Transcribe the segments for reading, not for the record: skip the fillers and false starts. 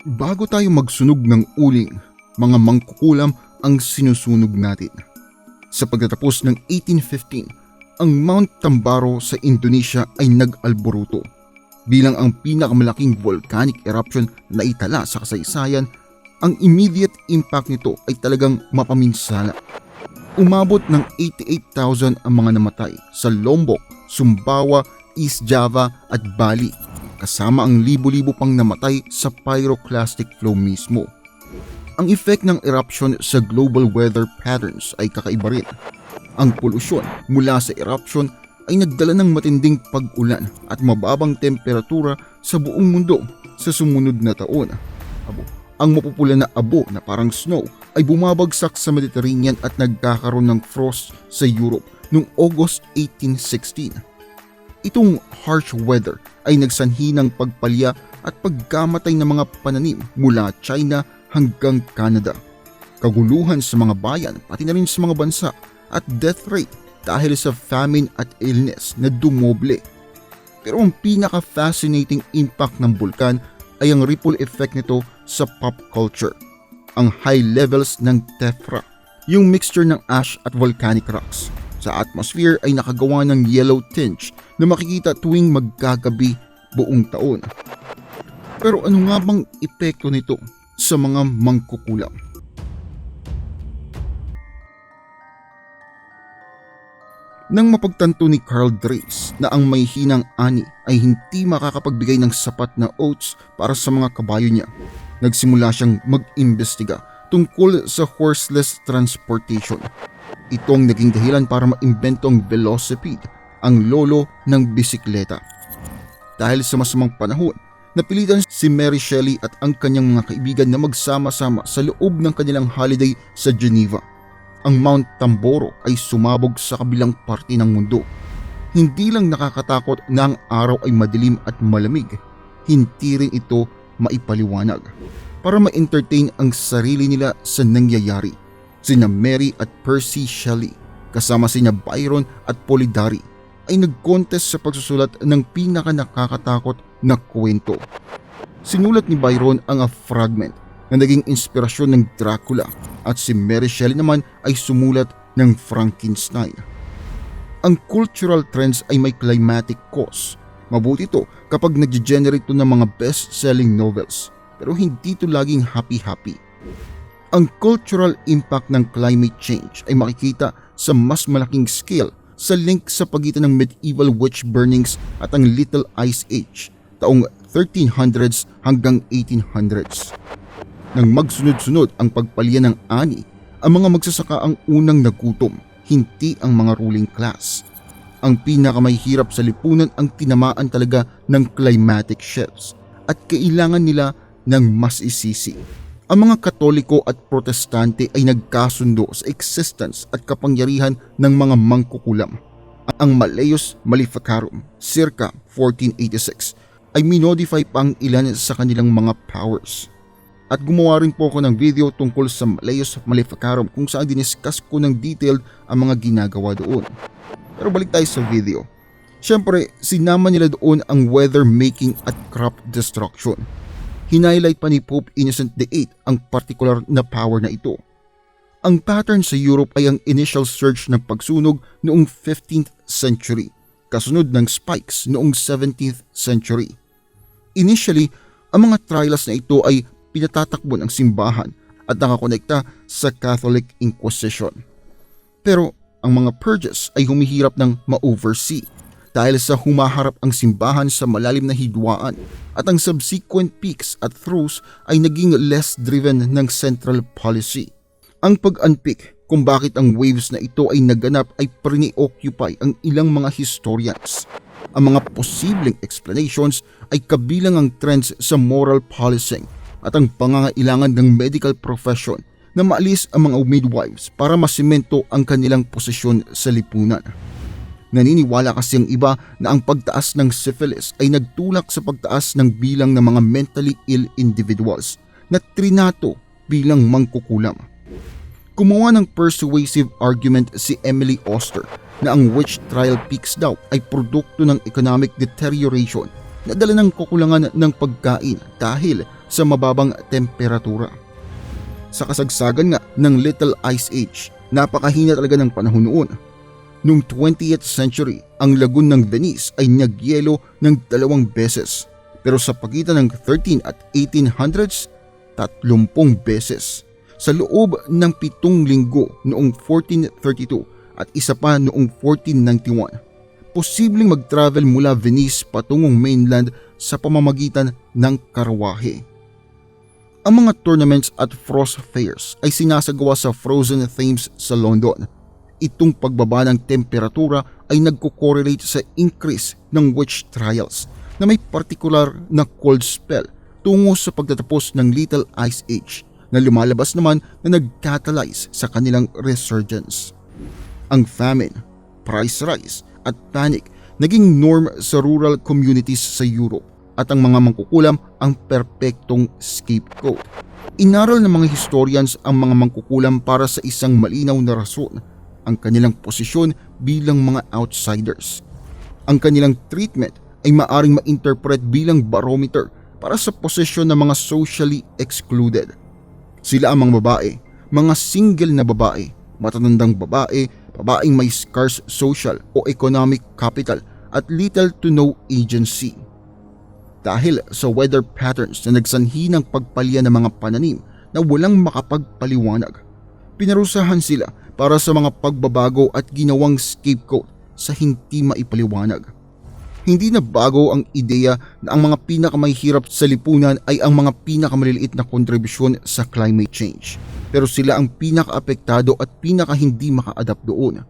Bago tayo magsunog ng uling, mga mangkukulam ang sinusunog natin. Sa pagtatapos ng 1815, ang Mount Tambaro sa Indonesia ay nag-alboruto. Bilang ang pinakamalaking volcanic eruption na itala sa kasaysayan, ang immediate impact nito ay talagang mapaminsala. Umabot ng 88,000 ang mga namatay sa Lombok, Sumbawa, East Java at Bali, kasama ang libo-libo pang namatay sa pyroclastic flow mismo. Ang effect ng eruption sa global weather patterns ay kakaiba rin. Ang polusyon mula sa eruption ay nagdala ng matinding pag-ulan at mababang temperatura sa buong mundo sa sumunod na taon. Ang mapupula na abo na parang snow ay bumabagsak sa Mediterranean at nagkakaroon ng frost sa Europe noong August 1816. Itong harsh weather ay nagsanhi ng pagpalya at pagkamatay ng mga pananim mula China hanggang Canada. Kaguluhan sa mga bayan pati na rin sa mga bansa at death rate dahil sa famine at illness na dumoble. Pero ang pinaka-fascinating impact ng bulkan ay ang ripple effect nito sa pop culture. Ang high levels ng tephra, yung mixture ng ash at volcanic rocks, sa atmosphere ay nakagawa ng yellow tinge na makikita tuwing magkagabi buong taon. Pero ano nga bang epekto nito sa mga mangkukulam? Nang mapagtanto ni Carl Drees na ang may hinang ani ay hindi makakapagbigay ng sapat na oats para sa mga kabayo niya, nagsimula siyang mag-imbestiga tungkol sa horseless transportation. Ito ang naging dahilan para maimbento ang velocipede, ang lolo ng bisikleta. Dahil sa masamang panahon, napilitan si Mary Shelley at ang kanyang mga kaibigan na magsama-sama sa loob ng kanilang holiday sa Geneva. Ang Mount Tamboro ay sumabog sa kabilang parte ng mundo. Hindi lang nakakatakot na ang araw ay madilim at malamig, hindi rin ito maipaliwanag. Para ma-entertain ang sarili nila sa nangyayari, sina Mary at Percy Shelley kasama sina Byron at Polidori ay nag-contest sa pagsusulat ng pinaka-nakakatakot na kwento. Sinulat ni Byron ang A Fragment na naging inspirasyon ng Dracula at si Mary Shelley naman ay sumulat ng Frankenstein. Ang cultural trends ay may climatic cause. Mabuti ito kapag nag-generate ito ng mga best-selling novels, pero hindi ito laging happy-happy. Ang cultural impact ng climate change ay makikita sa mas malaking scale sa link sa pagitan ng medieval witch burnings at ang Little Ice Age, taong 1300s hanggang 1800s. Nang magsunod-sunod ang pagpalya ng ani, ang mga magsasaka ang unang nagutom, hindi ang mga ruling class. Ang pinakamahirap sa lipunan ang tinamaan talaga ng climatic shifts at kailangan nila ng mas isisi. Ang mga Katoliko at Protestante ay nagkasundo sa existence at kapangyarihan ng mga mangkukulam. Ang Malleus Maleficarum, circa 1486, ay minodify pa ang ilan sa kanilang mga powers. At gumawa rin po ako ng video tungkol sa Malleus Maleficarum kung saan diniscuss ko ng detailed ang mga ginagawa doon. Pero balik tayo sa video. Siyempre, sinama nila doon ang weather making at crop destruction. Hinighlight pa ni Pope Innocent VIII ang particular na power na ito. Ang pattern sa Europe ay ang initial surge ng pagsunog noong 15th century, kasunod ng spikes noong 17th century. Initially, ang mga trials na ito ay pinatatakbo ng simbahan at nakakonekta sa Catholic Inquisition. Pero ang mga purges ay humihirap ng ma-oversee dahil sa humaharap ang simbahan sa malalim na hidwaan at ang subsequent peaks at throws ay naging less driven ng central policy. Ang pag-unpick kung bakit ang waves na ito ay naganap ay pre-occupy ang ilang mga historians. Ang mga posibleng explanations ay kabilang ang trends sa moral policing at ang pangangailangan ng medical profession na maalis ang mga midwives para masimento ang kanilang posisyon sa lipunan. Naniniwala kasi ang iba na ang pagtaas ng syphilis ay nagtulak sa pagtaas ng bilang ng mga mentally ill individuals na trinato bilang mangkukulam. Gumawa ng persuasive argument si Emily Oster na ang witch trial peaks daw ay produkto ng economic deterioration na dala ng kakulangan ng pagkain dahil sa mababang temperatura. Sa kasagsagan nga ng Little Ice Age, napakahina talaga ng panahon noon. Noong 20th century, ang lagoon ng Venice ay nagyelo ng 2 beses. Pero sa pagitan ng 13 at 1800s, 30 beses. Sa loob ng 7 linggo noong 1432 at isa pa noong 1491, posibleng mag-travel mula Venice patungong mainland sa pamamagitan ng karwahe. Ang mga tournaments at frost fairs ay sinasagawa sa Frozen Thames sa London. Itong pagbaba ng temperatura ay nagko-correlate sa increase ng witch trials na may partikular na cold spell tungo sa pagtatapos ng Little Ice Age na lumalabas naman na nag-catalyze sa kanilang resurgence. Ang famine, price rise at panic naging norm sa rural communities sa Europe at ang mga mangkukulam ang perpektong scapegoat. Inaral ng mga historians ang mga mangkukulam para sa isang malinaw na rason, ang kanilang posisyon bilang mga outsiders. Ang kanilang treatment ay maaring ma-interpret bilang barometer para sa posisyon ng mga socially excluded. Sila ang mga babae, mga single na babae, matatandang babae, babaeng may scarce social o economic capital at little to no agency. Dahil sa weather patterns na nagsanhi ng pagpalya ng mga pananim na walang makapagpaliwanag, pinarusahan sila para sa mga pagbabago at ginawang scapegoat sa hindi maipaliwanag. Hindi na bago ang ideya na ang mga pinakamahihirap sa lipunan ay ang mga pinakamaliliit na kontribusyon sa climate change. Pero sila ang pinakaapektado at pinakahindi maka-adapt doon.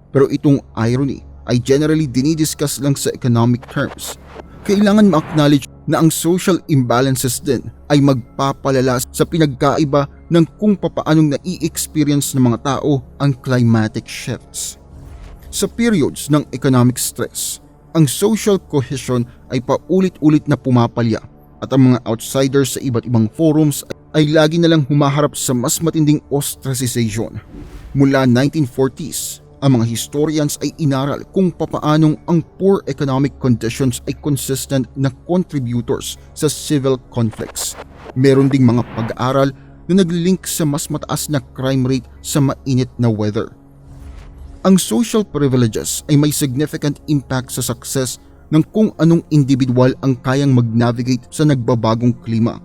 Pero itong irony ay generally dinidiscuss lang sa economic terms. Kailangan ma-acknowledge na ang social imbalances din ay magpapalala sa pinagkaiba ng kung papaanong nai-experience ng mga tao ang climatic shifts. Sa periods ng economic stress, ang social cohesion ay paulit-ulit na pumapalya at ang mga outsiders sa iba't ibang forums ay lagi na lang humaharap sa mas matinding ostracization. Mula 1940s, ang mga historians ay inaral kung papaanong ang poor economic conditions ay consistent na contributors sa civil conflicts. Meron ding mga pag-aaral na naglilink sa mas mataas na crime rate sa mainit na weather. Ang social privileges ay may significant impact sa success ng kung anong individual ang kayang mag-navigate sa nagbabagong klima.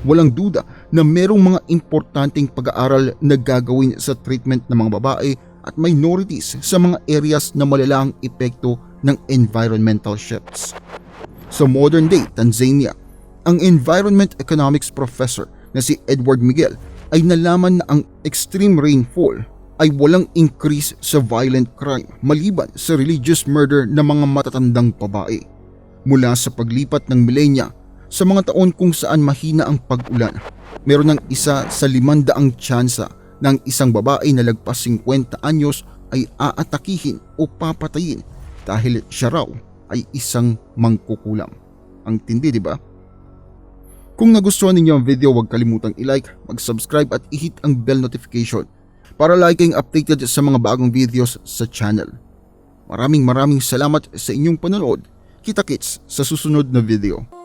Walang duda na merong mga importanteng pag-aaral na gagawin sa treatment ng mga babae at minorities sa mga areas na malala ang epekto ng environmental shifts. Sa modern-day Tanzania, ang environment economics professor na si Edward Miguel ay nalaman na ang extreme rainfall ay walang increase sa violent crime maliban sa religious murder ng mga matatandang babae. Mula sa paglipat ng milenya sa mga taon kung saan mahina ang pag-ulan, meron ng isa sa 500 tsansa ng isang babae na lagpas 50 anyos ay aatakihin o papatayin dahil siya raw ay isang mangkukulam. Ang tindi, di ba? Kung nagustuhan ninyo ang video, huwag kalimutang i-like, mag-subscribe at i-hit ang bell notification para lagi kayong updated sa mga bagong videos sa channel. Maraming salamat sa inyong panonood. Kita-kits sa susunod na video.